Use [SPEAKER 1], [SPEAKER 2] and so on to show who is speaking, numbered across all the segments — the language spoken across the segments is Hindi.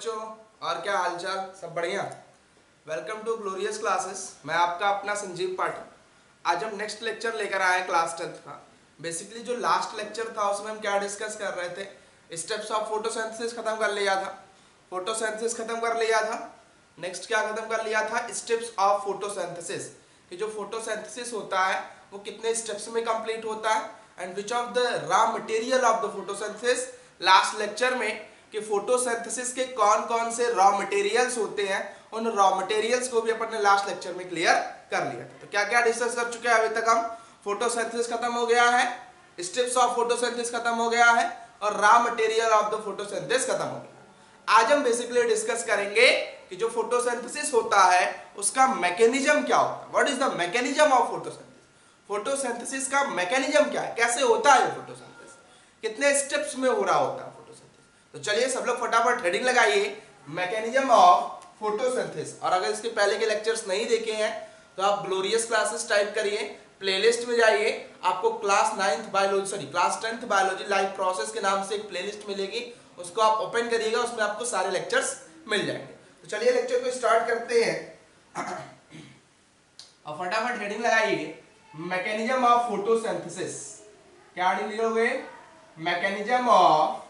[SPEAKER 1] बच्चों, और क्या हालचाल? सब बढ़िया। Welcome to glorious classes. मैं आपका अपना संजीव पाठक। आज हम नेक्स्ट लेक्चर लेकर आए क्लास 10th का। बेसिकली जो लास्ट लेक्चर था उसमें हम क्या डिस्कस कर रहे थे, स्टेप्स ऑफ फोटोसिंथेसिस खत्म कर लिया था, फोटोसिंथेसिस खत्म कर लिया था। नेक्स्ट क्या खत्म कर लिया था, स्टेप्स ऑफ फोटोसिंथेसिस, कि जो फोटोसिंथेसिस होता है वो कितने स्टेप्स में कंप्लीट होता है and which of the raw material of the photosynthesis. Last lecture में कि फोटोसिंथेसिस के कौन कौन से रॉ मटेरियल्स होते हैं, उन रॉ मटेरियल्स को भी अपन ने लास्ट लेक्चर में क्लियर कर लिया था। तो क्या क्या डिस्कस कर चुके हैं अभी तक हम? फोटोसिंथेसिस खत्म हो गया है, स्टेप्स ऑफ फोटोसिंथेसिस खत्म हो गया है और raw material of the photosynthesis खत्म हो गया। आज हम बेसिकली डिस्कस करेंगे कि जो फोटोसिंथेसिस होता है उसका मैकेनिज्म क्या होता है। What is the mechanism of photosynthesis? Photosynthesis का मैकेनिज्म क्या है, कैसे होता है फोटोसिंथेसिस, कितने स्टेप्स में हो रहा होता है फोटोसिंथेसिस। तो चलिए सब लोग फटाफट हेडिंग लगाइए, मैकेनिज्म ऑफ फोटोसिंथेसिस। और अगर इसके पहले के लेक्चर्स नहीं देखे हैं तो आप ग्लोरियस क्लासेस टाइप करिए, प्लेलिस्ट में जाइए, आपको class 10th biology life process के नाम से एक प्लेलिस्ट मिलेगी, उसको आप ओपन करिएगा, उसमें आपको सारे लेक्चर्स मिल जाएंगे। तो चलिए लेक्चर को स्टार्ट करते हैं और फटाफट हेडिंग लगाइए, मैकेनिज्म ऑफ फोटोसिंथेसिस। क्या हेडिंग लिखोगे? मैकेनिज्म ऑफ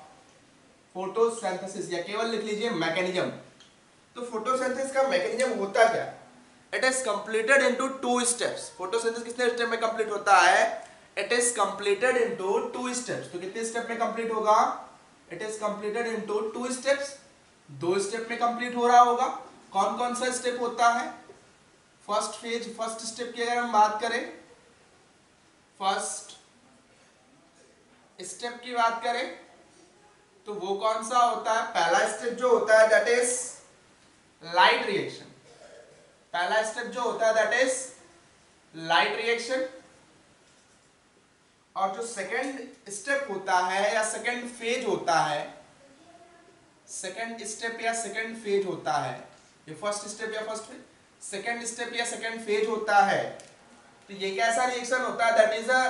[SPEAKER 1] फोटोसिंथेसिस, या केवल लिख लीजिए मैकेनिज्म। तो फोटोसिंथेसिस का मैकेनिज्म होता क्या? It is completed into 2 steps. Photosynthesis कितने स्टेप में कंप्लीट होता है? It is completed into 2 steps. तो कितने स्टेप में कंप्लीट होगा? It is completed into 2 steps. 2 step में कंप्लीट हो रहा होगा। कौन कौन सा स्टेप होता है? फर्स्ट स्टेप की अगर हम बात करें, फर्स्ट स्टेप की बात करें तो वो कौन सा होता है? पहला स्टेप जो होता है दैट इज लाइट रिएक्शन। पहला स्टेप जो होता है दैट इज लाइट रिएक्शन। और जो सेकंड स्टेप होता है या सेकंड फेज होता है, सेकंड स्टेप या सेकंड फेज होता है, ये फर्स्ट स्टेप या फर्स्ट फेज, सेकंड स्टेप या सेकंड फेज होता है, तो ये कैसा रिएक्शन होता है? That is a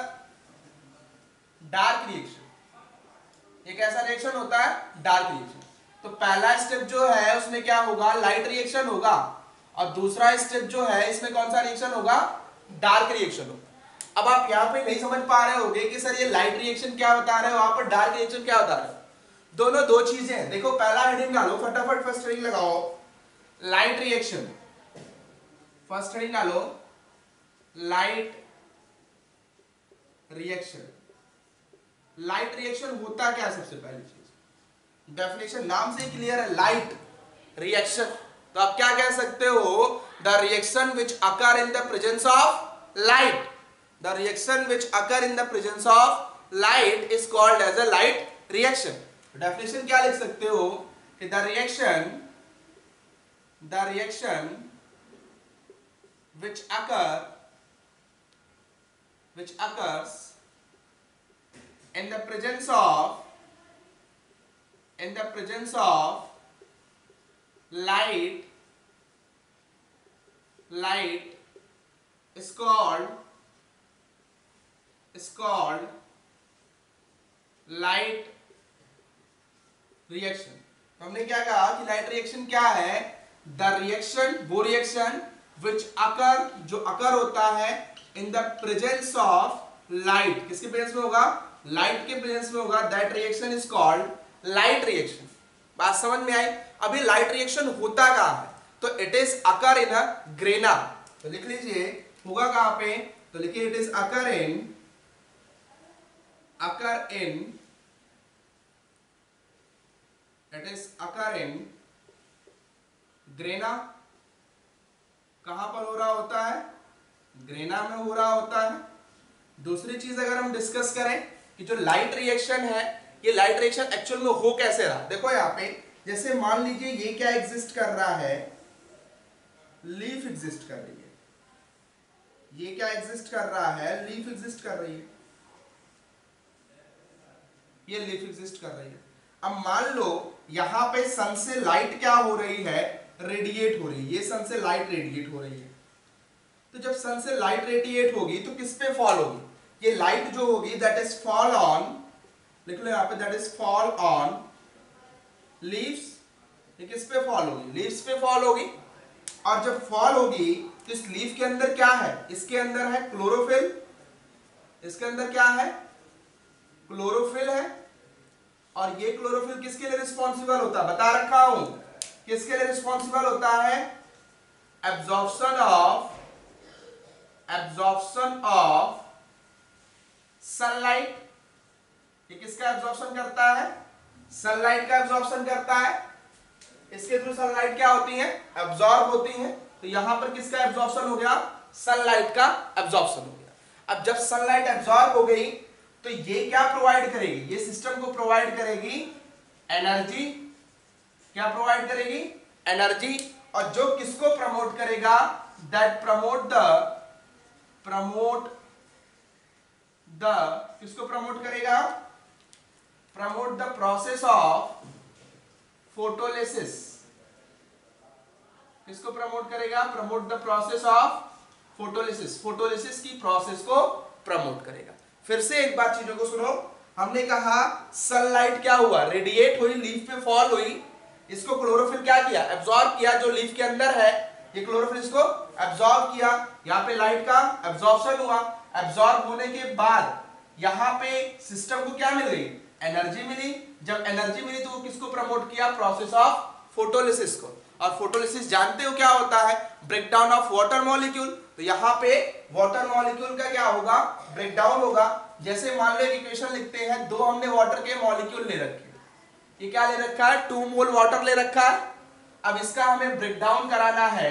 [SPEAKER 1] dark reaction. ये कैसा रिएक्शन होता है? Dark reaction. तो पहला स्टेप जो है उसमें क्या होगा? लाइट रिएक्शन होगा। और दूसरा स्टेप जो है इसमें कौन सा रिएक्शन होगा? डार्क रिएक्शन होगा। अब आप यहां पे नहीं समझ पा रहे होंगे कि सर ये लाइट रिएक्शन क्या बता रहे हो, वहां पर डार्क रिएक्शन क्या बता रहे हो। दोनों दो चीजें हैं। देखो पहला हेडिंग डालो, फटाफट फर्स्ट हेडिंग लगाओ, लाइट रिएक्शन। फर्स्ट हेडिंग डालो, लाइट रिएक्शन। लाइट रिएक्शन होता क्या है? सबसे पहली चीज डेफिनेशन नाम से क्लियर है, लाइट रिएक्शन। तो आप क्या कह सकते हो? The reaction which occur in the presence of light, the reaction which occur in the presence of light is called as a light reaction. Definition क्या लिख सकते हो कि the reaction which occurs in the presence of light is called light reaction. तो हमने क्या कहा कि लाइट रिएक्शन क्या है? द रिएक्शन, वो रिएक्शन विच अकर, जो अकर होता है इन द प्रेजेंस ऑफ लाइट। किसके प्रेजेंस में होगा? लाइट के प्रेजेंस में होगा। That reaction is called light reaction. बात समझ में आई? अभी लाइट रिएक्शन होता कहां है? तो it is occur in a grana. तो लिख लीजिए होगा कहां पे? तो लिखिए it is occur in grana. कहां पर हो रहा होता है? ग्रेना में हो रहा होता है। दूसरी चीज अगर हम डिस्कस करें कि जो लाइट रिएक्शन है, ये लाइट रिएक्शन एक्चुअल में हो कैसे रहा। देखो यहां पे जैसे मान लीजिए ये क्या एग्जिस्ट कर रहा है? लीफ एग्जिस्ट कर रही है। ये क्या एग्जिस्ट कर रहा है? लीफ एग्जिस्ट कर रही है। ये लीफ एग्जिस्ट कर रही है। अब मान लो यहां पे सन से लाइट क्या हो रही है? रेडिएट हो रही है। ये सन से लाइट रेडिएट हो रही है। तो जब सन से लाइट रेडिएट होगी तो किस पे फॉल होगी? ये लाइट जो होगी दैट इज फॉल ऑन, लिख लो यहां पे, that is fall on leaves ये किस पे फॉल होगी, लीव्स पे फॉल होगी। और जब फॉल होगी तो इस लीफ के अंदर क्या है, इसके अंदर है क्लोरोफिल, इसके अंदर क्या है, क्लोरोफिल है। और ये क्लोरोफिल किसके लिए रिस्पॉन्सिबल होता है, बता रखा हूं किसके लिए रिस्पॉन्सिबल होता है, एब्जॉर्प्शन ऑफ सनलाइट। ये किसका एब्जॉर्प्शन करता है, सनलाइट का एब्जॉर्प्शन करता है। इसके थ्रू सनलाइट क्या होती है, एब्जॉर्ब होती है। तो यहां पर किसका एब्जॉर्प्शन हो गया, सनलाइट का एब्जॉर्प्शन हो गया। अब जब सनलाइट एब्जॉर्ब हो गई तो ये क्या प्रोवाइड करेगी, ये सिस्टम को प्रोवाइड करेगी एनर्जी। क्या प्रोवाइड करेगी, एनर्जी। और जो किसको प्रमोट करेगा, दैट प्रमोट द किसको प्रमोट करेगा, promote the process of photolysis. किसको प्रमोट करेगा, promote the process of photolysis, photolysis की प्रोसेस को प्रमोट करेगा। फिर से एक बार चीजों को सुनो, हमने कहा सनलाइट क्या हुआ, रेडिएट हुई, लीफ पे फॉल हुई, इसको क्लोरोफिल क्या किया, एब्जॉर्ब किया, जो लीफ के अंदर है ये क्लोरोफिल इसको एब्जॉर्ब किया। यहाँ पे लाइट का एब्जॉर्प्शन हुआ, एब्जॉर्ब होने के बाद यहाँ पे सिस्टम को क्या मिल गई, एनर्जी मिली। जब एनर्जी मिली तो वो किसको प्रमोट किया, प्रोसेस ऑफ फोटोलिसिस को। और फोटोलिसिस जानते हो क्या होता है, ब्रेकडाउन ऑफ वाटर मॉलिक्यूल। तो यहाँ पे वाटर मॉलिक्यूल का क्या होगा, ब्रेकडाउन होगा। जैसे मान लो एक इक्वेशन लिखते हैं, दो हमने वाटर के मॉलिक्यूल ले रखे, ये क्या ले रखा है, 2 मोल वाटर ले रखा है। अब इसका हमें ब्रेकडाउन कराना है,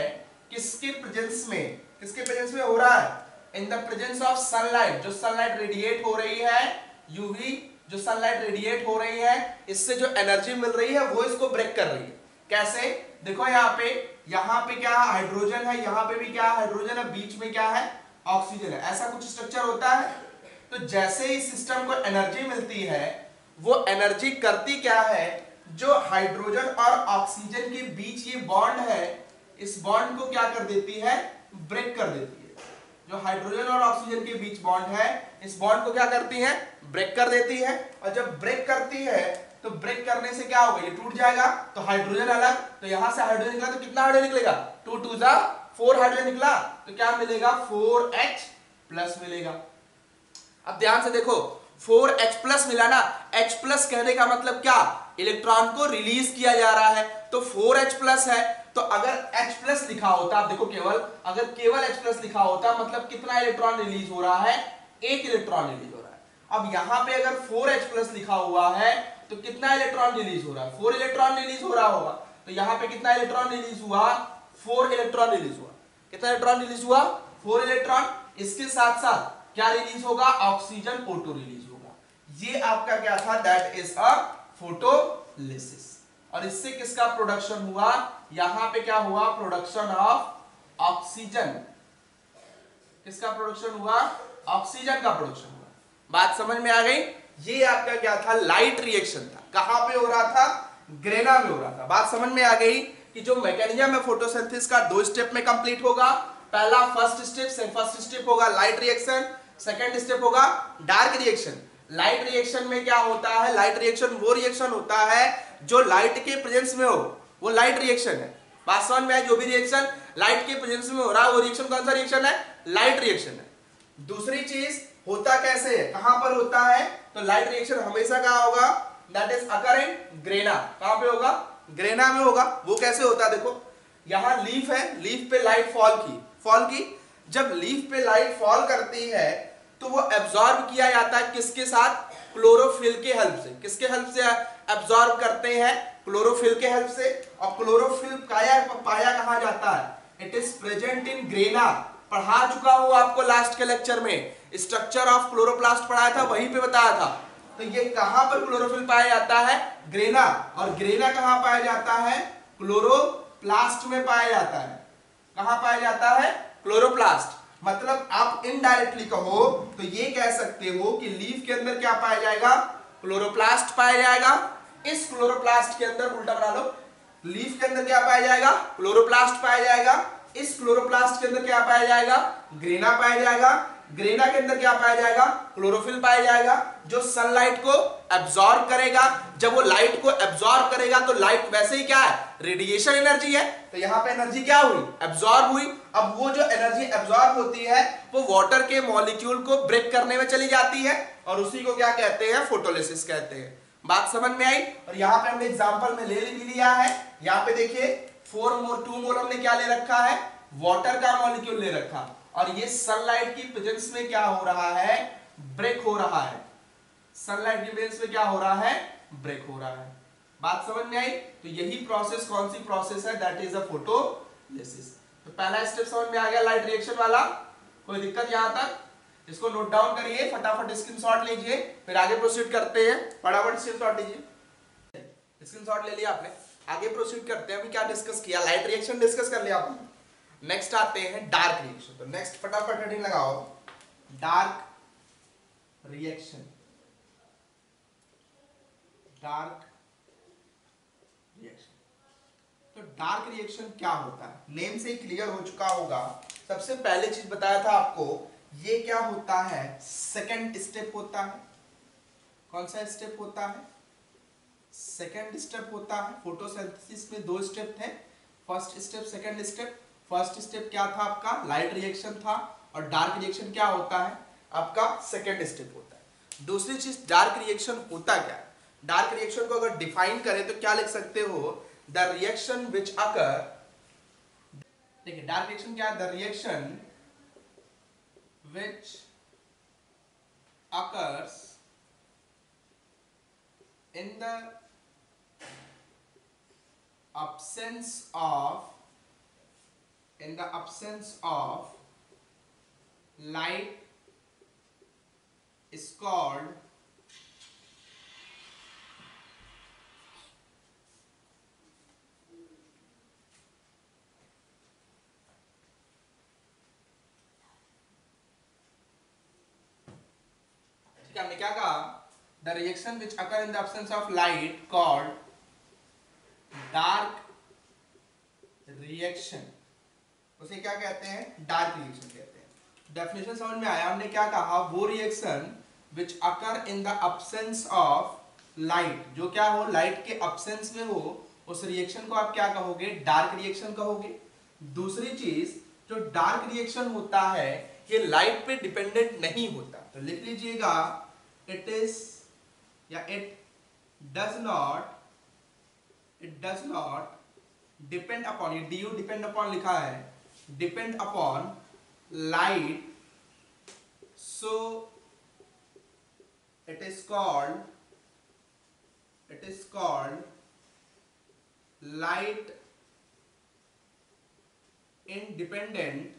[SPEAKER 1] किसके प्रेजेंस में, किसके प्रेजेंस में हो रहा है, इन द प्रेजेंस ऑफ सनलाइट। जो सनलाइट रेडिएट हो रही है, यूवी जो सनलाइट रेडिएट हो रही है, इससे जो एनर्जी मिल रही है वो इसको ब्रेक कर रही है। कैसे, देखो यहाँ पे क्या हाइड्रोजन है, यहाँ पे भी क्या हाइड्रोजन है, बीच में क्या है, ऑक्सीजन है। ऐसा कुछ स्ट्रक्चर होता है। तो जैसे ही सिस्टम को एनर्जी मिलती है, वो एनर्जी करती क्या है, जो हाइड्रोजन और ऑक्सीजन के बीच ये बॉन्ड है, इस बॉन्ड को क्या कर देती है, ब्रेक कर देती है। जो हाइड्रोजन और ऑक्सीजन के बीच बॉन्ड है, इस बॉन्ड को क्या करती है, ब्रेक कर देती है। और जब ब्रेक करती है तो ब्रेक करने से क्या होगा, ये टूट जाएगा। तो हाइड्रोजन अलग, तो यहां से हाइड्रोजन निकला तो कितना हाइड्रोजन निकलेगा, 2 2 4 हाइड्रोजन निकला। तो क्या मिलेगा, 4H प्लस मिलेगा। अब ध्यान से देखो, 4H प्लस मिला ना, H प्लस कहने का मतलब क्या, इलेक्ट्रॉन को रिलीज किया जा रहा है। तो 4H प्लस है, तो अगर H प्लस लिखा होता, आप देखो अगर केवल H प्लस लिखा होता, मतलब कितना इलेक्ट्रॉन रिलीज हो रहा है, 1 इलेक्ट्रॉन रिलीज हो रहा है। अब यहां पे अगर 4H प्लस लिखा हुआ है तो कितना इलेक्ट्रॉन रिलीज हो रहा है, 4 इलेक्ट्रॉन रिलीज हो रहा होगा। तो यहां पे कितना इलेक्ट्रॉन रिलीज हुआ, 4 इलेक्ट्रॉन रिलीज हुआ। कितना इलेक्ट्रॉन रिलीज हुआ, 4 इलेक्ट्रॉन। इसके साथ साथ क्या रिलीज होगा, ऑक्सीजन O2 रिलीज होगा। ये आपका क्या था, दैट इज अ फोटोलिसिस। और इससे किसका प्रोडक्शन हुआ, यहां पे क्या हुआ, प्रोडक्शन ऑफ ऑक्सीजन। किसका प्रोडक्शन हुआ, ऑक्सीजन का प्रोडक्शन हुआ। बात समझ में आ गई। ये आपका क्या था, लाइट रिएक्शन था। कहां पे हो रहा था, ग्रेना में हो रहा था। बात समझ में आ गई कि जो मैकेनिज्म है फोटोसिंथेसिस का 2 स्टेप में कंप्लीट होगा। पहला फर्स्ट स्टेप होगा लाइट रिएक्शन, सेकंड स्टेप होगा डार्क रिएक्शन। लाइट रिएक्शन में क्या होता है, लाइट रिएक्शन वो रिएक्शन होता है जो लाइट के प्रेजेंस में हो, वो लाइट रिएक्शन है। बात समझ में आए, जो भी रिएक्शन लाइट के प्रेजेंस में हो रहा है वो रिएक्शन कौन सा रिएक्शन है, लाइट रिएक्शन है। दूसरी चीज, होता कैसे है, कहां पर होता है, तो लाइट रिएक्शन हमेशा कहां होगा, that is occur in grana. कहां पे होगा, ग्रेना में होगा। वो कैसे होता है, देखो यहां लीफ है, लीफ पे लाइट फॉल की। जब लीफ पे लाइट फॉल करती है तो वो एब्जॉर्ब किया जाता है किसके साथ, क्लोरोफिल के हेल्प से। किसके हेल्प से एब्जॉर्ब करते हैं, क्लोरोफिल के हेल्प से। और क्लोरोफिल पाया कहां जाता है, it is present in grana. पढ़ा चुका हूं आपको लास्ट के लेक्चर में, स्ट्रक्चर ऑफ क्लोरोप्लास्ट पढ़ाया था, वहीं पे बताया था। तो ये कहां पर क्लोरोफिल पाया जाता है, ग्रेना। और ग्रेना कहां पाया जाता है, क्लोरोप्लास्ट में पाया जाता है। कहां पाया जाता है, क्लोरोप्लास्ट। मतलब आप इनडायरेक्टली कहो तो ये कह सकते हो कि लीफ के अंदर क्या पाया जाएगा, क्लोरोप्लास्ट पाया जाएगा। इस क्लोरोप्लास्ट के अंदर उल्टा बना लो, लीफ के अंदर क्या पाया जाएगा, क्लोरोप्लास्ट पाया जाएगा। इस क्लोरोप्लास्ट के अंदर क्या पाया जाएगा, ग्रेना पाया जाएगा। ग्रेना के अंदर क्या पाया जाएगा, क्लोरोफिल पाया जाएगा, जो सनलाइट को एब्जॉर्ब करेगा। जब वो लाइट को एब्जॉर्ब करेगा तो लाइट वैसे ही क्या है, रेडिएशन एनर्जी है, तो यहां पे एनर्जी क्या हुई, एब्जॉर्ब हुई। अब वो जो एनर्जी एब्जॉर्ब होती है वो वाटर के मॉलिक्यूल को ब्रेक करने में चली जाती है, और उसी को क्या कहते हैं, फोटोलिसिस कहते हैं। बात समझ में आई। और यहां पे हमने एग्जांपल में ले भी लिया है, यहां पे देखिए 2 मोल हमने क्या ले रखा है, वाटर का मॉलिक्यूल ले रखा, और ये सनलाइट की प्रेजेंस में क्या हो रहा है, ब्रेक हो रहा है। सनलाइट की प्रेजेंस में क्या हो रहा है, ब्रेक हो रहा है। बात समझ में आई। तो यही प्रोसेस कौन सी प्रोसेस है, दैट इज अ फोटोलिसिस। तो पहला स्टेप समझ में आ गया लाइट रिएक्शन वाला, कोई दिक्कत यहां तक, इसको नोट डाउन करिए, फटाफट स्क्रीनशॉट लीजिए, फिर आगे प्रोसीड करते हैं। फटाफट स्क्रीनशॉट लीजिए, स्क्रीनशॉट ले लिया आपने, आगे प्रोसीड करते हैं। अभी क्या डिस्कस किया, लाइट रिएक्शन डिस्कस कर लिया आपने। नेक्स्ट आते हैं डार्क रिएक्शन। तो नेक्स्ट फटाफट हेडिंग लगाओ, डार्क रिएक्शन। डार्क रिएक्शन, तो डार्क रिएक्शन क्या होता है, नेम से ही क्लियर हो चुका होगा। सबसे पहले चीज बताया था आपको, ये क्या होता है, सेकंड स्टेप होता है। कौन सा स्टेप होता है, सेकंड स्टेप होता है। फोटोसिंथेसिस में 2 स्टेप थे, first step, second step. First step क्या था आपका, लाइट रिएक्शन था, और डार्क रिएक्शन क्या होता है आपका, सेकंड स्टेप होता है। दूसरी चीज, डार्क रिएक्शन होता क्या है। डार्क रिएक्शन को अगर डिफाइन करें तो क्या लिख सकते हो, द रिएक्शन विच अकर, देखिए डार्क रिएक्शन क्या है, the reaction which occurs in the absence of light is called ठीक है, हमने क्या कहा, the reaction which occur in the absence of light called dark reaction, उसे क्या कहते हैं, डार्क रिएक्शन कहते हैं। डेफिनेशन समझ में आया। हमने क्या कहा, वो reaction which occur in the absence of light, जो क्या हो, लाइट के absence में हो, उस रिएक्शन को आप क्या कहोगे, डार्क रिएक्शन कहोगे। दूसरी चीज, जो डार्क रिएक्शन होता है ये लाइट पे डिपेंडेंट नहीं होता, तो लिख लीजिएगा, इट इज या it does not depend upon, ये डी डिपेंड अपॉन लिखा है, depend upon light, so it is called light independent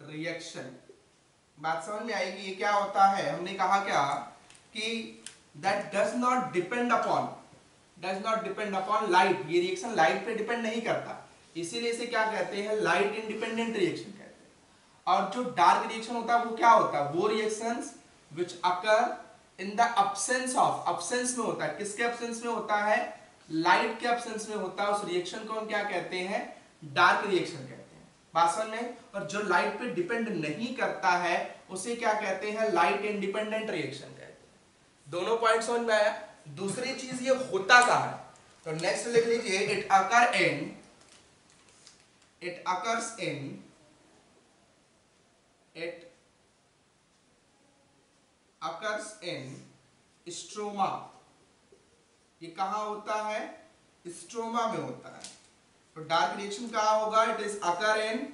[SPEAKER 1] reaction. बात समझ में आएगी, ये क्या होता है, हमने कहा क्या कि that does not depend upon light, ये रिएक्शन लाइट पे डिपेंड नहीं करता, इसीलिए इसे क्या कहते हैं, लाइट इंडिपेंडेंट रिएक्शन कहते हैं। और जो डार्क रिएक्शन होता है वो क्या होता है, वो reactions which occur in the absence of, absence में होता है, किसके अब्सेंस में होता है, लाइट के अब्सेंस में होता है, उस रिएक्शन को हम क्या कहते हैं, डार्क रिएक्शन कहते हैं। बात समझ में। और जो लाइट पे डिपेंड नहीं करता है उसे क्या कहते हैं, लाइट इंडिपेंडेंट रिएक्शन कहते हैं। दोनों पॉइंट समझ में आया। दूसरी चीज ये होता कहां है, तो नेक्स्ट लिख लीजिए, इट अकर्स इन स्ट्रोमा। ये कहां होता है, स्ट्रोमा में होता है। तो डार्क रिएक्शन कहां होगा, it is occur in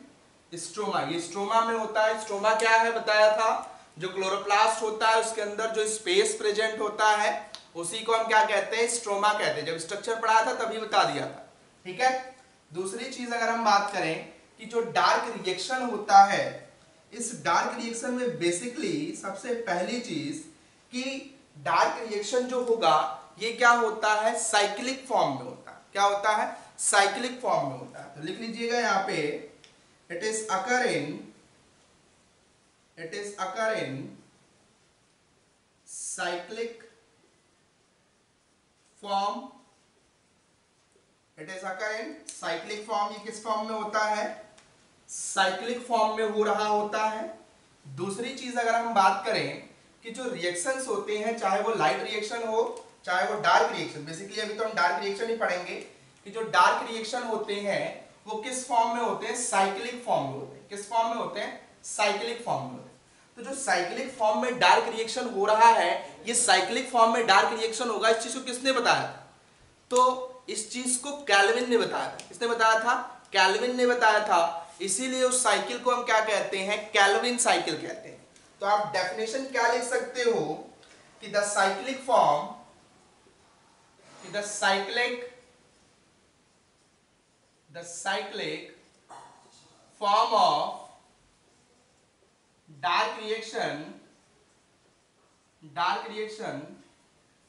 [SPEAKER 1] stroma, ये स्ट्रोमा में होता है। स्ट्रोमा क्या है बताया था, जो क्लोरोप्लास्ट होता है उसके अंदर जो स्पेस प्रेजेंट होता है उसी को हम क्या कहते हैं, स्ट्रोमा कहते हैं। जब स्ट्रक्चर पढ़ाया था तभी बता दिया था, ठीक है। दूसरी चीज अगर हम बात करें कि जो डार्क रिएक्शन होता है, इस डार्क रिएक्शन में बेसिकली सबसे पहली चीज कि डार्क रिएक्शन जो होगा ये क्या होता है, साइक्लिक फॉर्म में होता है। क्या होता है, साइक्लिक फॉर्म में होता है। तो लिख लीजिएगा यहाँ पे, it is occur in cyclic form it is occur in cyclic form. ये किस फॉर्म में होता है? साइक्लिक फॉर्म में हो रहा होता है। दूसरी चीज अगर हम बात करें कि जो रिएक्शंस होते हैं, चाहे वो लाइट रिएक्शन हो चाहे वो डार्क रिएक्शन, बेसिकली अभी तो हम डार्क रिएक्शन ही पढ़ेंगे, कि जो डार्क रिएक्शन होते हैं वो किस फॉर्म में होते हैं? साइक्लिक फॉर्म में होते हैं। किस फॉर्म में होते हैं? साइक्लिक फॉर्म में होते हैं। तो जो साइक्लिक फॉर्म में डार्क रिएक्शन हो रहा है, ये साइक्लिक फॉर्म में डार्क रिएक्शन होगा, इस चीज को किसने बताया था? तो इस चीज को कैल्विन ने बताया था। किसने बताया था? कैल्विन ने बताया था। इसीलिए उस साइकिल को हम क्या कहते हैं? कैल्विन साइकिल कहते हैं। तो आप डेफिनेशन क्या लिख सकते हो कि the cyclic form, the cyclic form of dark reaction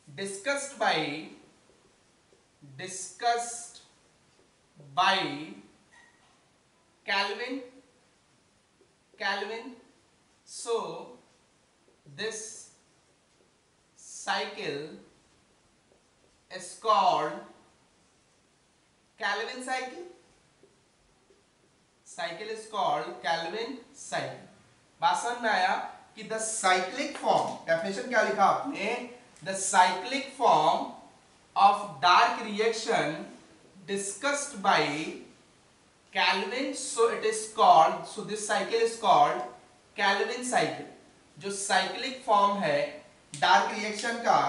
[SPEAKER 1] discussed by Calvin. So this cycle is called Calvin cycle. Cycle is called Calvin cycle. बात समझ में आया कि द साइक्लिक फॉर्म, डेफिनेशन क्या लिखा आपने? The cyclic form of dark reaction discussed by Calvin, so it is called, so this cycle is called Calvin cycle. जो साइक्लिक फॉर्म है डार्क रिएक्शन का,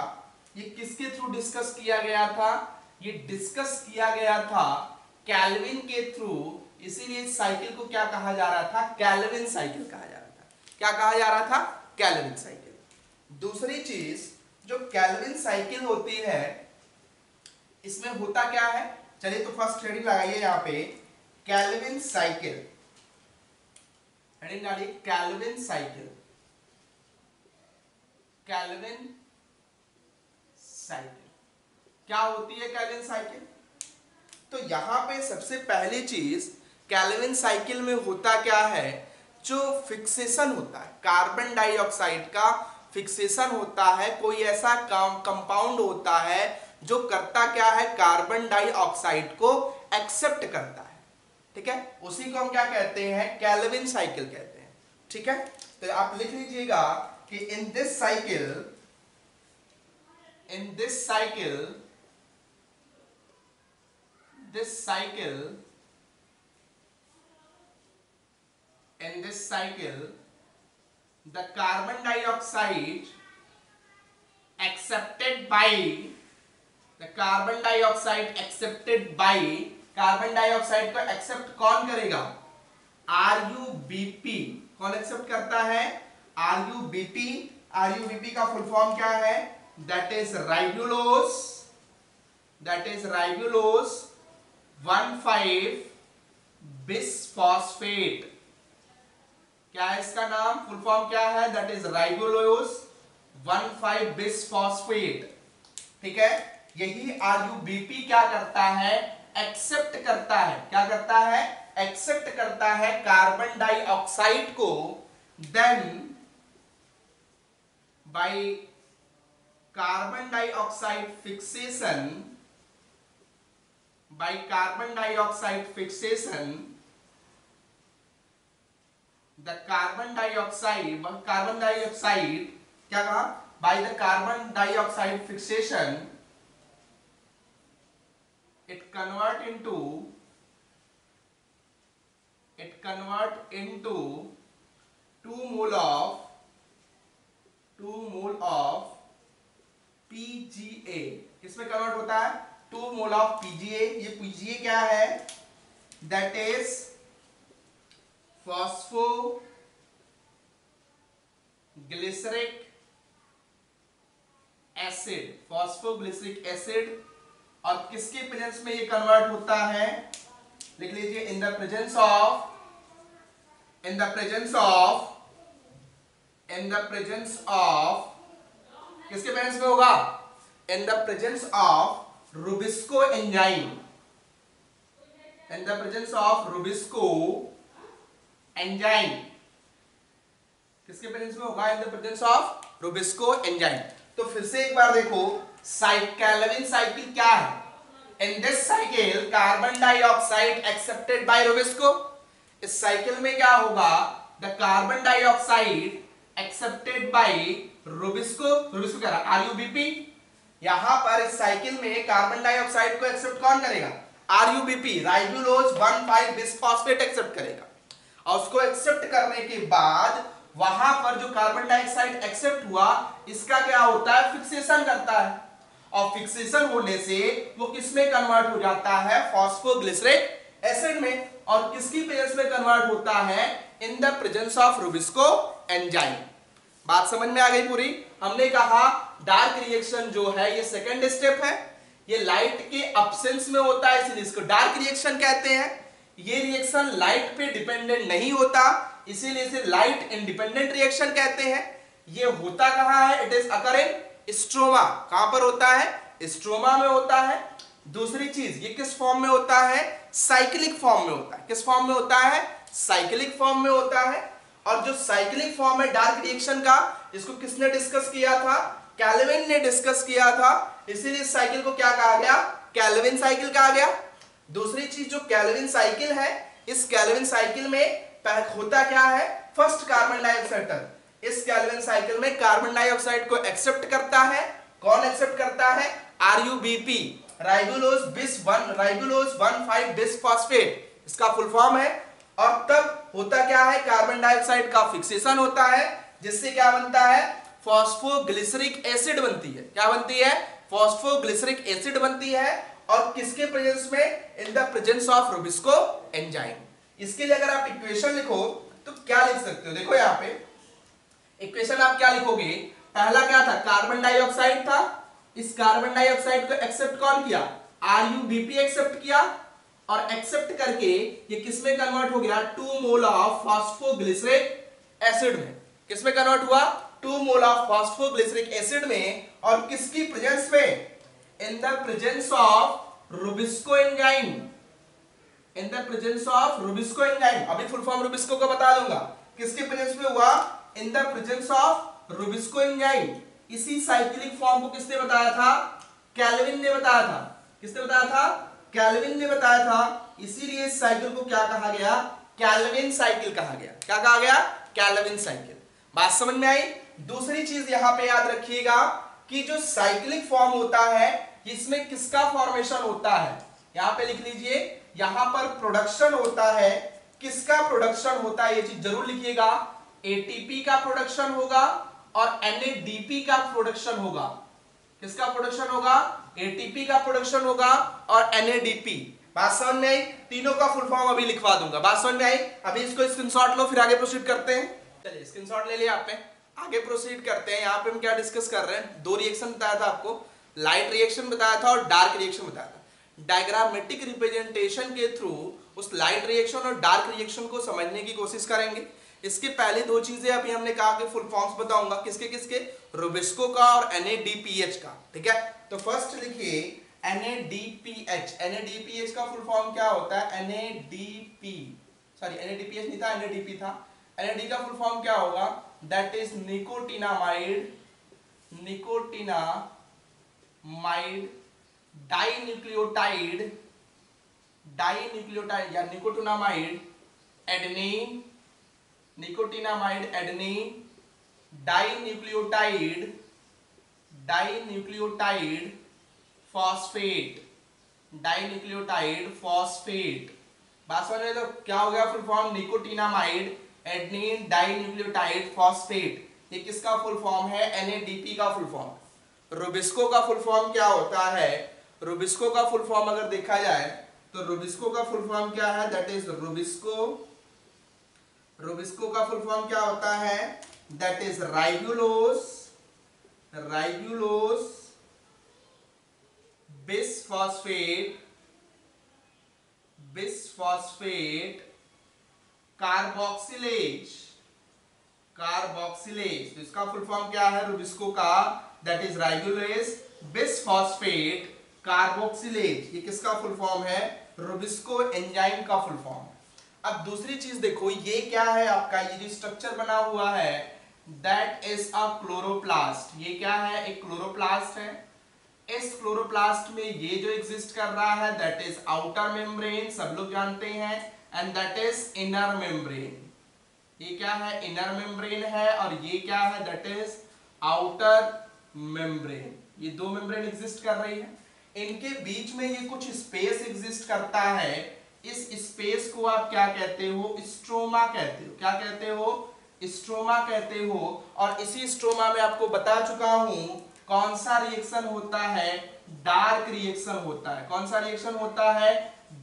[SPEAKER 1] ये किसके थ्रू डिस्कस किया गया था? ये डिस्कस किया गया था कैल्विन के थ्रू। इसीलिए इस साइकिल को क्या कहा जा रहा था? कैल्विन साइकिल कहा जा रहा था। क्या कहा जा रहा था? Calvin cycle. दूसरी चीज, जो कैल्विन साइकिल होती है, इसमें होता क्या है? चलिए तो फर्स्ट हेडिंग लगाइए यहाँ पे, कैल्विन साइकिल। हेडिंग डालिए कैल्विन साइकिल। कैल्विन साइकिल क्या होती है? Calvin cycle. तो यहां पे सबसे पहली चीज, कैल्विन साइकिल में होता क्या है? जो फिक्सेशन होता है, कार्बन डाइऑक्साइड का फिक्सेशन होता है। कोई ऐसा कंपाउंड होता है जो करता क्या है? कार्बन डाइऑक्साइड को एक्सेप्ट करता है। ठीक है, उसी को हम क्या कहते हैं? कैल्विन साइकिल कहते हैं। ठीक है, तो आप लिख लीजिएगा कि in this cycle the carbon dioxide accepted by carbon dioxide को एक्सेप्ट कौन करेगा? RuBp। कौन एक्सेप्ट करता है? RuBp। RuBp का फुल फॉर्म क्या है? That is ribulose 1,5 bisphosphate. क्या है इसका नाम? फुल फॉर्म क्या है? That is ribulose 1,5 bisphosphate. ठीक है, यही RuBp क्या करता है? एक्सेप्ट करता है। क्या करता है? एक्सेप्ट करता है कार्बन डाइऑक्साइड को। Then by carbon dioxide fixation, the carbon dioxide क्या कहा? by the carbon dioxide fixation it convert into 2 mole of PGA। किसमें कन्वर्ट होता है? 2 मोल ऑफ PGA। ये PGA क्या है? That is phosphoglyceric acid. और किसके प्रेजेंस में ये कन्वर्ट होता है? लिख लीजिए, इन द प्रेजेंस ऑफ किसके प्रेजेंस में होगा? इन the presence of Rubisco enzyme. किसके प्रेजेंस में होगा? इन the presence of Rubisco enzyme. तो फिर से एक बार देखो, कैल्विन साइकिल क्या है? In this cycle carbon dioxide accepted by Rubisco. इस साइकिल में क्या होगा, the carbon dioxide accepted by Rubisco, Rubisco कह रहा RUBP। यहां पर इस साइकिल में कार्बन डाइऑक्साइड को एक्सेप्ट कौन करेगा, RUBP राइबुलोज 1,5 बिसफॉस्फेट एक्सेप्ट करेगा। और उसको एक्सेप्ट करने के बाद वहां पर जो कार्बन डाइऑक्साइड एक्सेप्ट हुआ इसका क्या होता है, फिक्सेशन करता है। और फिक्सेशन होने से वो किस में कन्वर्ट हो जाता है, फॉस्फोग्लिसरिक एसिड में। और किसकी प्रेजेंस में कन्वर्ट होता है, इन the presence of Rubisco enzyme. बात समझ में आ गई पूरी। हमने कहा डार्क रिएक्शन जो है ये सेकंड स्टेप है, ये लाइट के अब्सेंस में होता है इसलिए इसको डार्क रिएक्शन कहते हैं। ये रिएक्शन लाइट पे डिपेंडेंट नहीं होता इसीलिए इसे लाइट इंडिपेंडेंट रिएक्शन कहते हैं। ये होता कहां है, it is occur in stroma. कहां पर होता है, स्ट्रोमा में होता है। दूसरी चीज ये किस फॉर्म में होता है, साइक्लिक फॉर्म में होता है। किस फॉर्म में होता है, साइक्लिक फॉर्म में होता है। और जो साइक्लिक फॉर्म है डार्क रिएक्शन का, इसको किसने डिस्कस किया था, कैल्विन ने डिस्कस किया था। इसीलिए इस साइकिल को क्या कहा गया, कैल्विन साइकिल कहा गया। दूसरी चीज जो कैल्विन साइकिल है, इस कैल्विन साइकिल में होता क्या है, फर्स्ट कार्बन डाइऑक्साइड। इस कैल्विन साइकिल में कार्बन डाइऑक्साइड को एक्सेप्ट करता है। कौन एक्सेप्ट करता है, RUBP राइबुलोज 1,5 बिसफॉस्फेट इसका फुल फॉर्म है। और तब होता क्या है, कार्बन डाइऑक्साइड का फिक्सेशन होता है जिससे क्या बनता है, फॉस्फोग्लिसरिक एसिड बनती है। क्या बनती है, फॉस्फोग्लिसरिक एसिड बनती है। और किसके प्रेजेंस में, इन the presence of Rubisco enzyme. इसके लिए अगर आप इक्वेशन लिखो तो क्या लिख सकते हो, देखो यहां पे इक्वेशन आप क्या लिखोगे, पहला क्या था, कार्बन डाइऑक्साइड था। इस कार्बन डाइऑक्साइड को एक्सेप्ट कौन किया, RUBP एक्सेप्ट किया। और एक्सेप्ट करके ये किसमें कन्वर्ट हो गया, 2 मोल ऑफ फॉस्फोग्लिसरिक एसिड में। किसमें कन्वर्ट हुआ, 2 मोल ऑफ फॉस्फोग्लिसरिक एसिड में। और किसकी प्रेजेंस में, इन the presence of Rubisco enzyme. In the presence of Rubisco enzyme, अभी फुल फॉर्म रुबिस्को का बता दूंगा। किसके प्रेजेंस में हुआ, इन the presence of Rubisco enzyme. इसी साइक्लिक फॉर्म को किसने बताया था, कैल्विन ने बताया था। किसने बताया था, कैल्विन ने बताया था। इसीलिए इस साइकिल को क्या कहा गया, कैल्विन साइकिल कहा गया। क्या कहा गया, कैल्विन साइकिल। बात समझ में आई। दूसरी चीज यहां पे याद रखिएगा कि जो साइक्लिक फॉर्म होता है इसमें किसका फॉर्मेशन होता है, यहां पे लिख लीजिए, यहां पर प्रोडक्शन होता है। किसका प्रोडक्शन होता है, ये चीज जरूर लिखिएगा। ATP का प्रोडक्शन होगा और NADP का प्रोडक्शन होगा। किसका प्रोडक्शन होगा, ATP का प्रोडक्शन होगा और NADP। बात समझ में आई, तीनों का फुल फॉर्म अभी लिखवा दूंगा। बात समझ में आई, अभी इसको स्क्रीनशॉट लो फिर आगे प्रोसीड करते हैं। चलिए स्क्रीनशॉट ले लिया आपने, आगे प्रोसीड करते हैं। यहाँ पे हम क्या डिस्कस कर रहे हैं, 2 रिएक्शन बताया था आपको, लाइट रिएक्शन बताया था और डार्क रिएक्शन बताया था। डायग्रामेटिक रिप्रेजेंटेशन के थ्रू उस लाइट रिएक्शन और डार्क रिएक्शन को समझने की कोशिश करेंगे। इसके पहले 2 चीजें अभी हमने कहा कि फुल फॉर्म्स बताऊंगा, किसके किसके, रुबिस्को का और NADPH का। ठीक है, तो फर्स्ट लिखिए NADPH। NADPH का फुल फॉर्म क्या होता है, NADPH नहीं था, NADP था। NAD का फुल फॉर्म क्या होगा, दैट इज निकोटिनामाइड डाइन्यूक्लियोटाइड या निकोटिनामाइड एडेनिन डाइन्यूक्लियोटाइड फॉस्फेट। बात समझ रहे, तो क्या हो गया full form, nicotinamide adenine dinucleotide phosphate. ये किसका फुल फॉर्म है, NADP का फुल फॉर्म। रुबिस्को का फुल फॉर्म क्या होता है, रुबिस्को का फुल फॉर्म अगर देखा जाए तो रुबिस्को का फुल फॉर्म क्या है, दैट इज रुबिस्को का फुल फॉर्म क्या होता है, that is ribulose bisphosphate carboxylase. तो इसका फुल फॉर्म क्या है रुबिस्को का, that is ribulose bisphosphate carboxylase. ये किसका फुल फॉर्म है, रुबिस्को एंजाइम का फुल फॉर्म। अब दूसरी चीज देखो, ये क्या है आपका, ये जो स्ट्रक्चर बना हुआ है दैट इज अ क्लोरोप्लास्ट। ये क्या है, एक क्लोरोप्लास्ट है। इस क्लोरोप्लास्ट में ये जो एग्जिस्ट कर रहा है दैट इज आउटर मेम्ब्रेन, सब लोग जानते हैं, and that is inner membrane. ये क्या है? इनर मेम्ब्रेन है, और ये क्या है? That is outer membrane. ये दो मेम्ब्रेन एग्जिस्ट कर रही है, इनके बीच में ये कुछ स्पेस एग्जिस्ट करता है। इस स्पेस को आप क्या कहते हो? स्ट्रोमा कहते हो। क्या कहते हो? स्ट्रोमा कहते हो। और इसी स्ट्रोमा में आपको बता चुका हूं कौन सा रिएक्शन होता है? डार्क रिएक्शन होता है। कौन सा रिएक्शन होता है?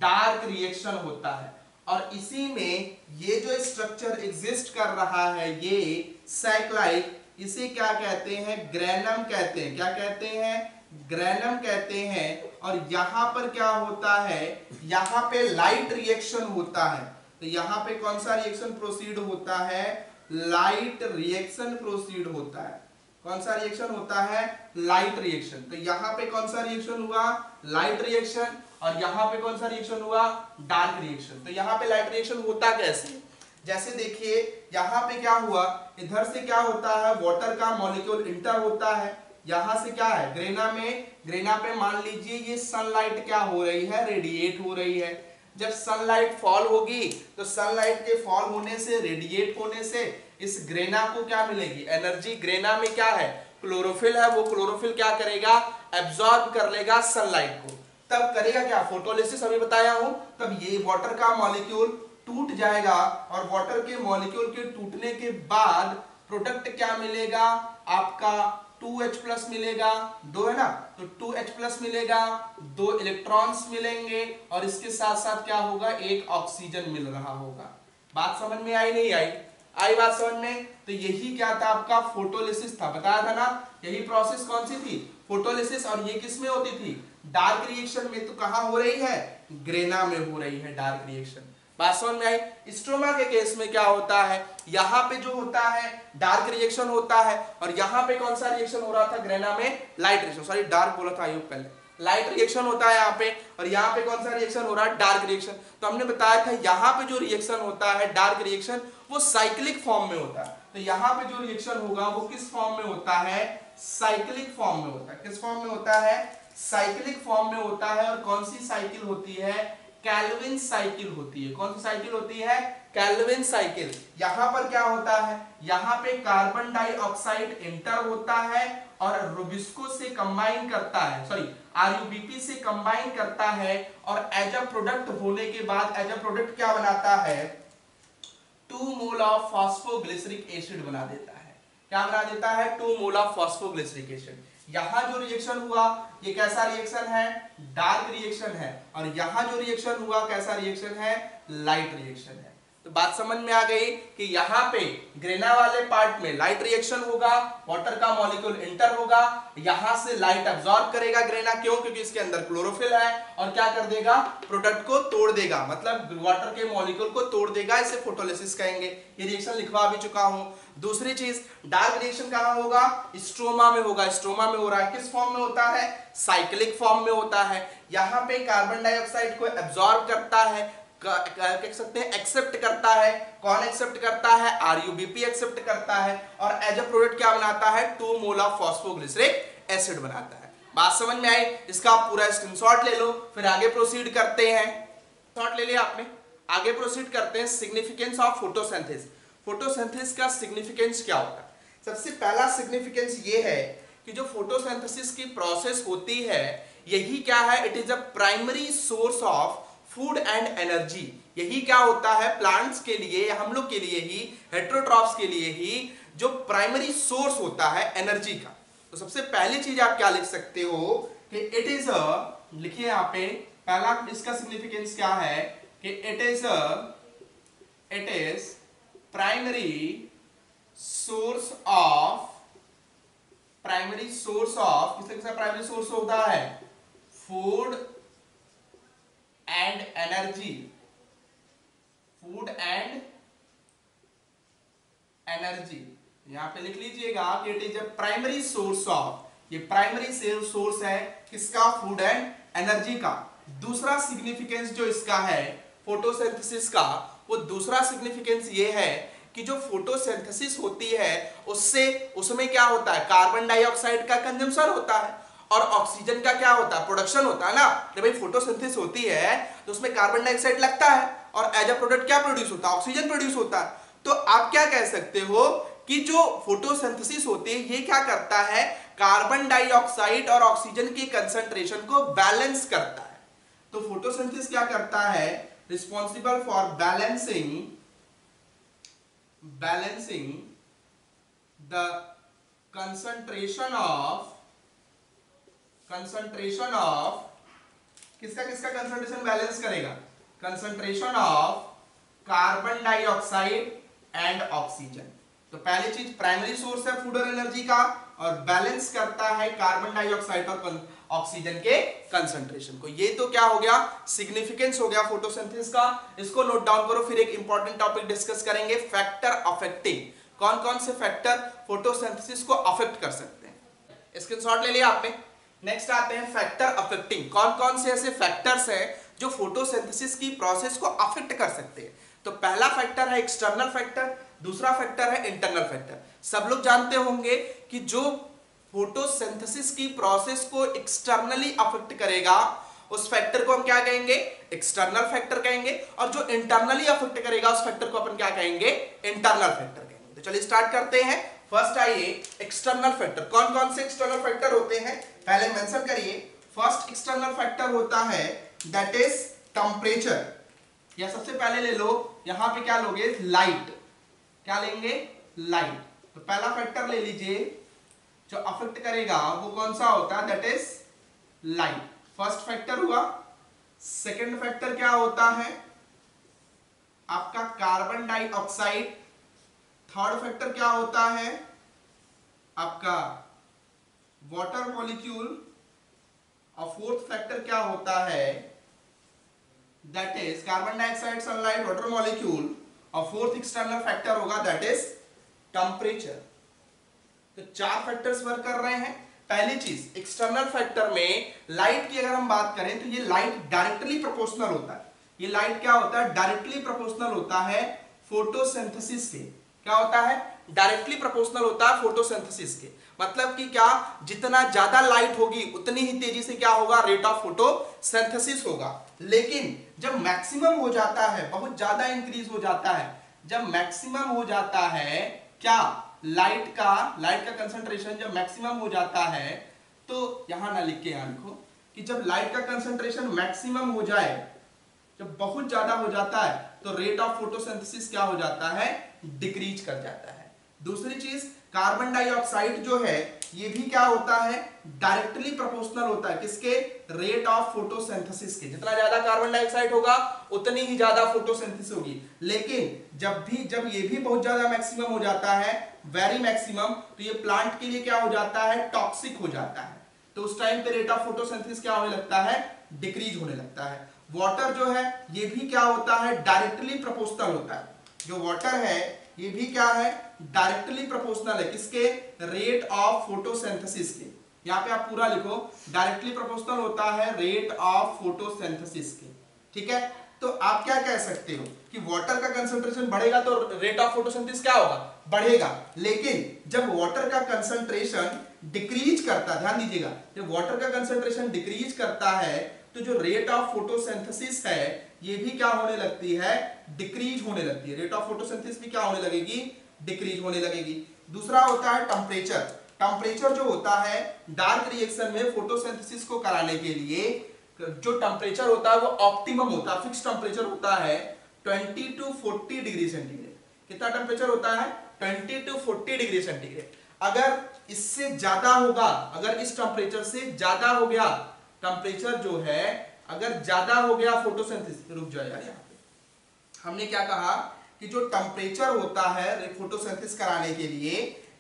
[SPEAKER 1] डार्क रिएक्शन होता है। और इसी में ये जो स्ट्रक्चर एग्जिस्ट कर रहा है ये साइक्लाइड, इसे क्या कहते हैं? ग्रेनम कहते हैं। क्या कहते हैं? ग्रेनम कहते हैं। और यहां पर क्या होता है? यहां पे लाइट रिएक्शन होता है। तो यहां पे कौन सा रिएक्शन प्रोसीड होता है? लाइट रिएक्शन प्रोसीड होता है। कौन सा रिएक्शन होता है? Light reaction. तो यहां पे कौन सा रिएक्शन हुआ? Light reaction. और यहां पे कौन सा रिएक्शन हुआ? Dark reaction. तो यहां पे लाइट रिएक्शन होता कैसे? जैसे देखिए यहां पे क्या हुआ, इधर से क्या होता है? वाटर का मॉलिक्यूल इंटर होता है। यहां से क्या है? ग्रेना में, ग्रेना पे मान लीजिए ये सनलाइट क्या हो रही है? रेडिएट हो रही है। जब सनलाइट फॉल होगी तो सनलाइट के फॉल होने से, रेडिएट होने से इस ग्रेना को क्या मिलेगी? एनर्जी। ग्रेना में क्या है? क्लोरोफिल है। वो क्लोरोफिल क्या करेगा? एब्जॉर्ब कर लेगा सनलाइट को। तब करेगा क्या? फोटोलिसिस अभी बताया हूं। तब ये वाटर का मॉलिक्यूल टूट जाएगा, और वाटर के मॉलिक्यूल के टूटने के बाद प्रोडक्ट क्या मिलेगा? आपका 2H+ मिलेगा। दो है ना, तो 2H+ मिलेगा, 2 इलेक्ट्रॉन्स मिलेंगे, और इसके साथ साथ क्या होगा? एक ऑक्सीजन मिल रहा होगा। बात समझ में आई? नहीं आई? आई बात समझ में? तो यही क्या था? आपका फोटोलिसिस था। बताया था ना, यही प्रोसेस कौन सी थी? फोटोलिसिस। और ये किस में होती थी? डार्क रिएक्शन में। तो कहां हो रही है? ग्रेना में हो रही है डार्क रिएक्शन। बात समझ में आई? स्ट्रोमा के केस में क्या होता है? यहां पे जो होता है डार्क रिएक्शन होता है, और यहां पे कौन सा रिएक्शन हो रहा था? ग्रेना में लाइट रिएक्शन। सॉरी, डार्क बोला था आयुब पहले। लाइट रिएक्शन होता है यहाँ पे, और यहाँ पे कौन सा रिएक्शन हो रहा है? Dark reaction. तो हमने बताया था यहाँ पे जो रिएक्शन होता है डार्क रिएक्शन, वो साइक्लिक फॉर्म में होता है। तो यहाँ पे जो रिएक्शन होगा वो किस फॉर्म में होता है? साइक्लिक फॉर्म में होता है। किस फॉर्म में होता है? साइक्लिक फॉर्म में होता है। और कौन सी साइकिल होती है? कैल्विन साइकिल होती है। कौन सी साइकिल होती है? Calvin cycle. यहां पर क्या होता है? यहां पे कार्बन डाइऑक्साइड इंटर होता है और रुबिस्को से कंबाइन करता है, सॉरी आरयूबीपी से कंबाइन करता है, और एज अ प्रोडक्ट होने के बाद एज अ प्रोडक्ट क्या बनाता है? 2 मोल ऑफ फॉस्फोग्लिसरिक एसिड बना देता है। क्या बना देता है? 2 मोल ऑफ फॉस्फोग्लिसरिक एसिड। यहां जो रिएक्शन हुआ ये कैसा रिएक्शन है? डार्क रिएक्शन है। और यहां जो रिएक्शन हुआ कैसा रिएक्शन है? लाइट रिएक्शन है। तो बात समझ में आ गई कि यहाँ पे ग्रेना वाले पार्ट में लाइट रिएक्शन होगा, वाटर का मॉलिक्यूल इंटर होगा, यहां से लाइट अब्सॉर्ब करेगा ग्रेना। क्यों? क्योंकि इसके अंदर क्लोरोफिल है, और क्या कर देगा? प्रोडक्ट को तोड़ देगा, मतलब वाटर के मॉलिक्यूल को तोड़ देगा। इसे फोटोलिसिस कहेंगे। ये रिएक्शन लिखवा भी चुका हूं। दूसरी चीज, डार्क रिएक्शन कहां होगा? स्ट्रोमा में होगा। स्ट्रोमा में हो रहा है। किस फॉर्म में होता है? साइक्लिक फॉर्म में होता है। यहां पे कार्बन डाइऑक्साइड को एब्सॉर्ब करता है, कह सकते हैं एक्सेप्ट करता है। कौन एक्सेप्ट करता है? आरयूबीपी एक्सेप्ट करता है, और एज अ प्रोडक्ट क्या बनाता है? 2 मोल ऑफ फॉस्फोग्लिसरिक एसिड बनाता है। बात समझ में आई? इसका आप पूरा स्क्रीनशॉट ले लो, फिर आगे प्रोसीड करते हैं। शॉट ले लिया आपने, आगे प्रोसीड करते हैं। Significance of photosynthesis. फोटोसिंथेसिस का सिग्निफिकेंस क्या होता है? सबसे पहला सिग्निफिकेंस ये है कि जो फोटोसिंथेसिस की प्रोसेस होती है यही क्या है? It is a primary source of food and energy. यही क्या होता है? प्लांट्स के लिए, हम लोग के लिए ही, हेटेरोट्रॉफ्स के लिए ही जो प्राइमरी सोर्स होता है एनर्जी का। तो सबसे पहली चीज आप क्या लिख सकते हो कि इट इज अ, लिखिए यहां पे पहला इसका सिग्निफिकेंस क्या है कि it is primary source of, primary source of, किसका प्राइमरी सोर्स होता है? Food and energy. Food and energy यहां पे लिख लीजिएगा कि it is a primary source of, ये प्राइमरी सोर्स है किसका? फूड एंड एनर्जी का। दूसरा सिग्निफिकेंस जो इसका है फोटोसिंथेसिस का, वो दूसरा सिग्निफिकेंस ये है कि जो फोटोसिंथेसिस होती है उससे, उसमें क्या होता है? कार्बन डाइऑक्साइड का कंजम्पशन होता है, और ऑक्सीजन का क्या होता है, प्रोडक्शन होता है ना। जब भाई फोटोसिंथेसिस होती है तो उसमें कार्बन डाइऑक्साइड लगता है और एज अ प्रोडक्ट क्या प्रोड्यूस होता है, ऑक्सीजन प्रोड्यूस होता है। तो आप क्या कह सकते हो कि जो फोटोसिंथेसिस होती है ये क्या करता है, कार्बन डाइऑक्साइड और ऑक्सीजन की कंसंट्रेशन को बैलेंस करता है। तो फोटोसिंथेसिस क्या करता है, responsible for balancing the concentration of किसका कंसंट्रेशन बैलेंस करेगा, concentration of carbon dioxide and oxygen. तो पहली चीज प्राइमरी सोर्स है फूड और एनर्जी का और बैलेंस करता है कार्बन डाइऑक्साइड और ऑक्सीजन के कंसंट्रेशन को। ये तो क्या हो गया, सिग्निफिकेंस हो गया फोटोसिंथेसिस का। इसको नोट डाउन करो, फिर एक इंपॉर्टेंट टॉपिक डिस्कस करेंगे, फैक्टर अफेक्टिंग। कौन कौन से फैक्टर फोटोसिंथेसिस को अफेक्ट कर सकते हैं, स्क्रीनशॉट ले लिया आपने। नेक्स्ट आते हैं फैक्टर अफेक्टिंग। कौन कौन से ऐसे फैक्टर्स हैं जो फोटोसिंथेसिस की प्रोसेस को अफेक्ट कर सकते हैं। तो पहला फैक्टर है एक्सटर्नल फैक्टर, दूसरा फैक्टर है इंटरनल फैक्टर। सब लोग जानते होंगे कि जो फोटोसिंथेसिस की प्रोसेस को एक्सटर्नली अफेक्ट करेगा उस फैक्टर को हम क्या कहेंगे, एक्सटर्नल फैक्टर कहेंगे, और जो इंटरनली अफेक्ट करेगा उस फैक्टर को अपन क्या कहेंगे, इंटरनल फैक्टर कहेंगे। तो चलिए स्टार्ट करते हैं। फर्स्ट आइए एक्सटर्नल फैक्टर। कौन कौन से एक्सटर्नल फैक्टर होते हैं पहले मेंशन करिए। फर्स्ट एक्सटर्नल फैक्टर होता है दैट इज टेम्परेचर, या सबसे पहले ले लो यहां पे क्या लोगे, लाइट। क्या लेंगे, लाइट। तो पहला फैक्टर ले लीजिए जो अफेक्ट करेगा वो कौन सा होता है, that is light. First factor हुआ। सेकंड फैक्टर क्या होता है आपका, कार्बन डाइऑक्साइड। थर्ड फैक्टर क्या होता है आपका, वाटर मॉलिक्यूल। और फोर्थ फैक्टर क्या होता है, that is carbon dioxide, sunlight, water molecule. और फोर्थ एक्सटर्नल फैक्टर होगा दैट इज टेम्परेचर। तो चार फैक्टर्स वर्क कर रहे हैं। पहली चीज एक्सटर्नल फैक्टर में लाइट की अगर हम बात करें तो ये लाइट डायरेक्टली प्रोपोर्शनल होता है। ये लाइट क्या होता है, डायरेक्टली प्रोपोर्शनल होता है फोटोसिंथेसिस के। क्या होता है, डायरेक्टली प्रोपोर्शनल होता है फोटोसिंथेसिस के। मतलब कि क्या, जितना ज्यादा लाइट होगी उतनी ही तेजी से क्या होगा, रेट ऑफ फोटोसिंथेसिस होगा। लेकिन जब मैक्सिमम हो जाता है, बहुत ज्यादा इंक्रीज हो जाता है, जब मैक्सिमम हो जाता है क्या, लाइट का कंसंट्रेशन जब मैक्सिमम हो जाता है, तो यहां ना लिख के यहां लिखो कि जब लाइट का कंसंट्रेशन मैक्सिमम हो जाए, जब बहुत ज्यादा हो जाता है, तो रेट ऑफ फोटोसिंथेसिस क्या हो जाता है, डिक्रीज कर जाता है। दूसरी चीज कार्बन डाइऑक्साइड जो है ये भी क्या होता है, डायरेक्टली प्रोपोर्शनल होता है किसके, रेट ऑफ फोटोसिंथेसिस के। जितना ज्यादा कार्बन डाइऑक्साइड होगा उतनी ही ज्यादा फोटोसिंथेसिस होगी। लेकिन जब ये भी बहुत ज्यादा मैक्सिमम हो जाता है, वेरी मैक्सिमम, तो ये प्लांट के लिए क्या हो जाता है, टॉक्सिक हो जाता है। तो उस टाइम पे रेट ऑफ फोटोसिंथेसिस क्या होने लगता है, डिक्रीज होने लगता है। वाटर जो है ये भी क्या होता है, डायरेक्टली प्रोपोर्शनल होता है। जो वाटर है ये भी क्या है, डायरेक्टली प्रोपोर्शनल है किसके, रेट ऑफ फोटोसिंथेसिस के। यहां पे आप पूरा लिखो, डायरेक्टली प्रोपोर्शनल होता है रेट ऑफ फोटोसिंथेसिस के। ठीक है, तो आप क्या कह सकते हो कि वाटर का कंसंट्रेशन बढ़ेगा तो रेट ऑफ फोटोसिंथेसिस क्या होगा, बढ़ेगा। लेकिन जब वाटर का कंसंट्रेशन डिक्रीज करता, ध्यान दीजिएगा, जब वाटर का कंसंट्रेशन डिक्रीज करता है तो जो रेट ऑफ फोटोसिंथेसिस है ये भी क्या होने लगती है, डिक्रीज होने लगती है। रेट ऑफ फोटोसिंथेसिस भी क्या होने लगेगी, डिक्रीज होने लगेगी। दूसरा होता है टेम्परेचर। टेम्परेचर जो होता है डार्क रिएक्शन में फोटोसिंथेसिस को कराने के लिए जो टेम्परेचर होता है वो ऑप्टिमम होता है, फिक्स टेम्परेचर होता है 20 to 40 डिग्री सेंटीग्रेड। कितना टेम्परेचर होता है, 20 to 40 डिग्री सेंटीग्रेड। अगर इससे ज्यादा होगा, अगर इस टेम्परेचर से ज्यादा हो गया, टेम्परेचर जो है अगर ज्यादा हो गया फोटोसिंथेसिस, रुक जाओ यार, यहाँ पे हमने क्या कहा कि जो टेम्परेचर होता है फोटोसिंथेसिस कराने के लिए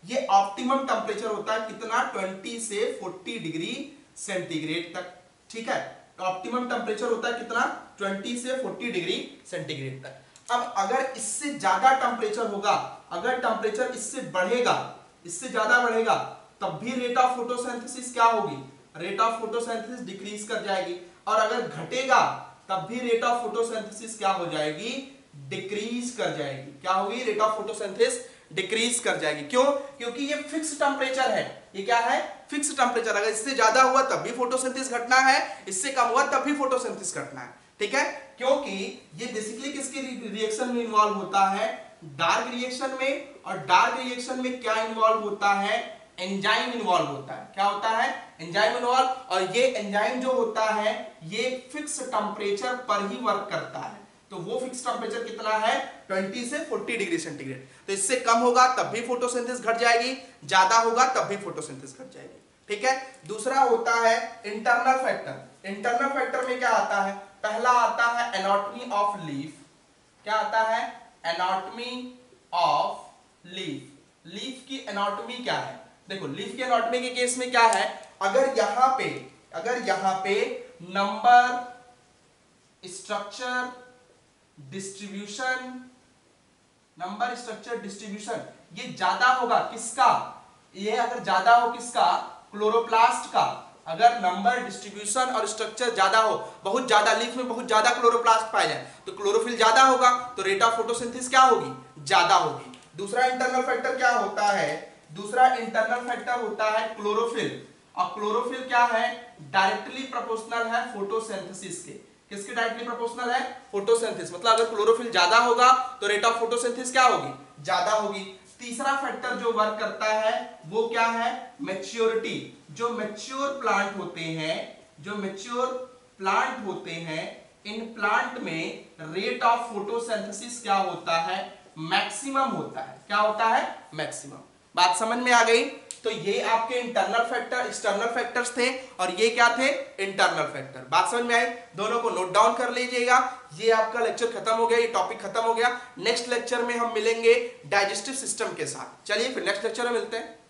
[SPEAKER 1] ये ऑप्टिमम टेम्परेचर होता है कितना, 20 से 40 डिग्री सेंटीग्रेड तक। ठीक है, तो ऑप्टिमम टेम्परेचर होता है कितना, 20 से 40 डिग्री सेंटीग्रेड तक। अब अगर इससे ज्यादा टेम्परेचर होगा, अगर टेम्परेचर इससे बढ़ेगा, इससे ज्यादा बढ़ेगा, तब भी रेट ऑफ फोटोसिंथेसिस क्या होगी, रेट ऑफ फोटोसिंथेसिस डिक्रीज कर जाएगी। और अगर घटेगा तब भी रेट ऑफ फोटोसिंथेसिस क्या हो जाएगी, डिक्रीज कर जाएगी। क्या होगी, रेट ऑफ फोटोसिंथेसिस डिक्रीज कर जाएगी। क्यों? क्योंकि ये फिक्स टेम्परेचर है। ये क्या है? Fix temperature. अगर इससे ज्यादा हुआ तब भी फोटोसिंथेसिस घटना है, इससे कम हुआ तब भी फोटोसिंथेसिस घटना है। ठीक है? क्योंकि ये बेसिकली किसके रिएक्शन में इन्वॉल्व होता है? डार्क रिएक्शन में। और डार्क रिएक्शन में क्या इन्वॉल्व होता है? एंजाइम इन्वॉल्व होता है। क्या होता है? Enzyme involve. और ये एंजाइम जो होता है ये फिक्स टेम्परेचर पर ही वर्क करता है। तो वो फिक्स टेम्परेचर कितना है? 20 से 40 डिग्री सेंटीग्रेड। तो इससे कम होगा तब भी फोटोसिंथेसिस घट जाएगी, ज्यादा होगा तब भी फोटोसिंथेसिस घट जाएगी। ठीक है? दूसरा होता है इंटरनल फैक्टर। इंटरनल फैक्टर में क्या आता है? पहला आता है एनाटॉमी ऑफ लीफ। क्या आता है? Anatomy of leaf. लीफ की एनाटॉमी क्या है? देखो लीफ की एनाटॉमी के केस में क्या है? अगर यहां पे number, structure, distribution, number, structure, distribution ये ज्यादा होगा किसका? ये अगर ज्यादा हो किसका? क्लोरोप्लास्ट का। अगर नंबर, डिस्ट्रीब्यूशन और स्ट्रक्चर ज्यादा हो, बहुत ज्यादा लीफ में बहुत ज्यादा क्लोरोप्लास्ट पाए जाए तो क्लोरोफिल ज्यादा होगा, तो रेट ऑफ फोटोसिंथेसिस क्या होगी? ज्यादा होगी। दूसरा इंटरनल फैक्टर क्या होता है? दूसरा इंटरनल फैक्टर होता है क्लोरोफिल। और क्लोरोफिल क्या है? डायरेक्टली प्रोपोर्शनल है फोटोसिंथेसिस के। किसके डायरेक्टली प्रोपोर्शनल है? फोटोसिंथेसिस। मतलब अगर क्लोरोफिल ज्यादा होगा तो रेट ऑफ फोटोसिंथेसिस क्या होगी? ज्यादा होगी। तीसरा फैक्टर जो वर्क करता है वो क्या है? मैच्योरिटी। जो मैच्योर प्लांट होते हैं इन प्लांट में रेट ऑफ फोटोसिंथेसिस क्या होता है? मैक्सिमम होता है। क्या होता है? मैक्सिमम। बात समझ में आ गई? तो ये आपके इंटरनल फैक्टर, एक्सटर्नल फैक्टर्स थे और ये क्या थे? Internal factor. बात समझ में आई? दोनों को नोट डाउन कर लीजिएगा। ये आपका लेक्चर खत्म हो गया, ये टॉपिक खत्म हो गया। नेक्स्ट लेक्चर में हम मिलेंगे डाइजेस्टिव सिस्टम के साथ। चलिए फिर नेक्स्ट लेक्चर में मिलते हैं।